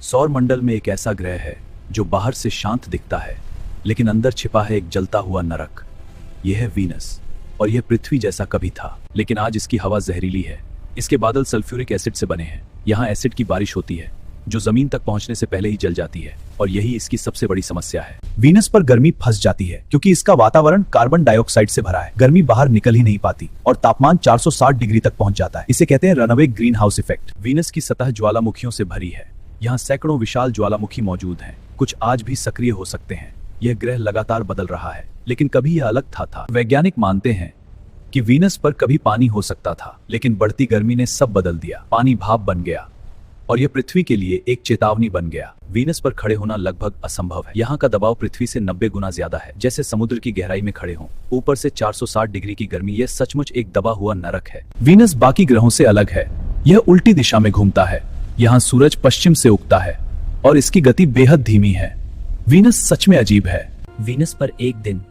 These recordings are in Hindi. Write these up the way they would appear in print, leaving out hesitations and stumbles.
सौर मंडल में एक ऐसा ग्रह है जो बाहर से शांत दिखता है लेकिन अंदर छिपा है एक जलता हुआ नरक। यह है वीनस, और यह पृथ्वी जैसा कभी था, लेकिन आज इसकी हवा जहरीली है। इसके बादल सल्फ्यूरिक एसिड से बने हैं। यहाँ एसिड की बारिश होती है जो जमीन तक पहुंचने से पहले ही जल जाती है, और यही इसकी सबसे बड़ी समस्या है। वीनस पर गर्मी फंस जाती है क्योंकि इसका वातावरण कार्बन डाइऑक्साइड से भरा है। गर्मी बाहर निकल ही नहीं पाती और तापमान 460 डिग्री तक पहुंच जाता है। इसे कहते हैं runaway green house effect. Venus की सतह ज्वालामुखियों से भरी है। यहाँ सैकड़ों विशाल ज्वालामुखी मौजूद हैं। कुछ आज भी सक्रिय हो सकते हैं। यह ग्रह लगातार बदल रहा है, लेकिन कभी यह अलग था। वैज्ञानिक मानते हैं कि वीनस पर कभी पानी हो सकता था, लेकिन बढ़ती गर्मी ने सब बदल दिया। पानी भाप बन गया और यह पृथ्वी के लिए एक चेतावनी बन गया। वीनस पर खड़े होना लगभग असंभव है। यहाँ का दबाव पृथ्वी से 90 गुना ज्यादा है, जैसे समुद्र की गहराई में खड़े हों। ऊपर से 460 डिग्री की गर्मी, यह सचमुच एक दबा हुआ नरक है। वीनस बाकी ग्रहों से अलग है। यह उल्टी दिशा में घूमता है। यहाँ सूरज पश्चिम से उगता है और इसकी गति बेहद धीमी है। वीनस सच में अजीब है। वीनस पर एक दिन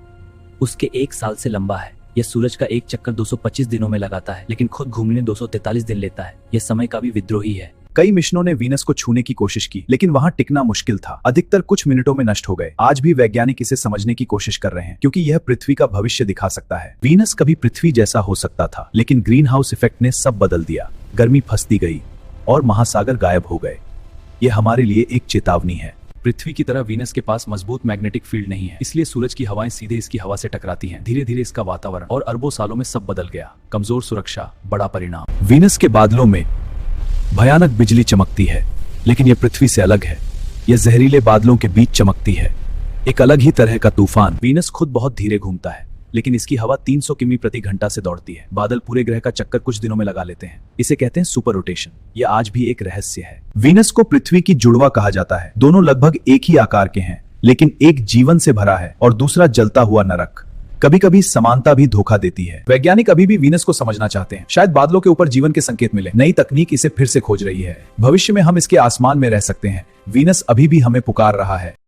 उसके 1 साल से लंबा है। यह सूरज का एक चक्कर 225 दिनों में लगाता है, लेकिन खुद घूमने 243 दिन लेता है। यह समय का भी विद्रोही है। कई मिशनों ने वीनस को छूने की कोशिश की, लेकिन वहां टिकना मुश्किल था। अधिकतर कुछ मिनटों में नष्ट हो गए। आज भी वैज्ञानिक इसे समझने की कोशिश कर रहे हैं, क्योंकि यह पृथ्वी का भविष्य दिखा सकता है। वीनस कभी पृथ्वी जैसा हो सकता था, लेकिन ग्रीन हाउस इफेक्ट ने सब बदल दिया। गर्मी फंसती गई और महासागर गायब हो गए। यह हमारे लिए एक चेतावनी है। पृथ्वी की तरह वीनस के पास मजबूत मैग्नेटिक फील्ड नहीं है, इसलिए सूरज की हवाएं सीधे इसकी हवा से टकराती हैं। धीरे धीरे इसका वातावरण और अरबों सालों में सब बदल गया। कमजोर सुरक्षा, बड़ा परिणाम। वीनस के बादलों में भयानक बिजली चमकती है, लेकिन यह पृथ्वी से अलग है। यह जहरीले बादलों के बीच चमकती है, एक अलग ही तरह का तूफान। वीनस खुद बहुत धीरे घूमता है, लेकिन इसकी हवा 300 किमी प्रति घंटा से दौड़ती है। बादल पूरे ग्रह का चक्कर कुछ दिनों में लगा लेते हैं। इसे कहते हैं सुपर रोटेशन। यह आज भी एक रहस्य है। वीनस को पृथ्वी की जुड़वा कहा जाता है। दोनों लगभग एक ही आकार के हैं, लेकिन एक जीवन से भरा है और दूसरा जलता हुआ नरक। कभी कभी समानता भी धोखा देती है। वैज्ञानिक अभी भी वीनस को समझना चाहते हैं। शायद बादलों के ऊपर जीवन के संकेत मिले। नई तकनीक इसे फिर से खोज रही है। भविष्य में हम इसके आसमान में रह सकते हैं। वीनस अभी भी हमें पुकार रहा है।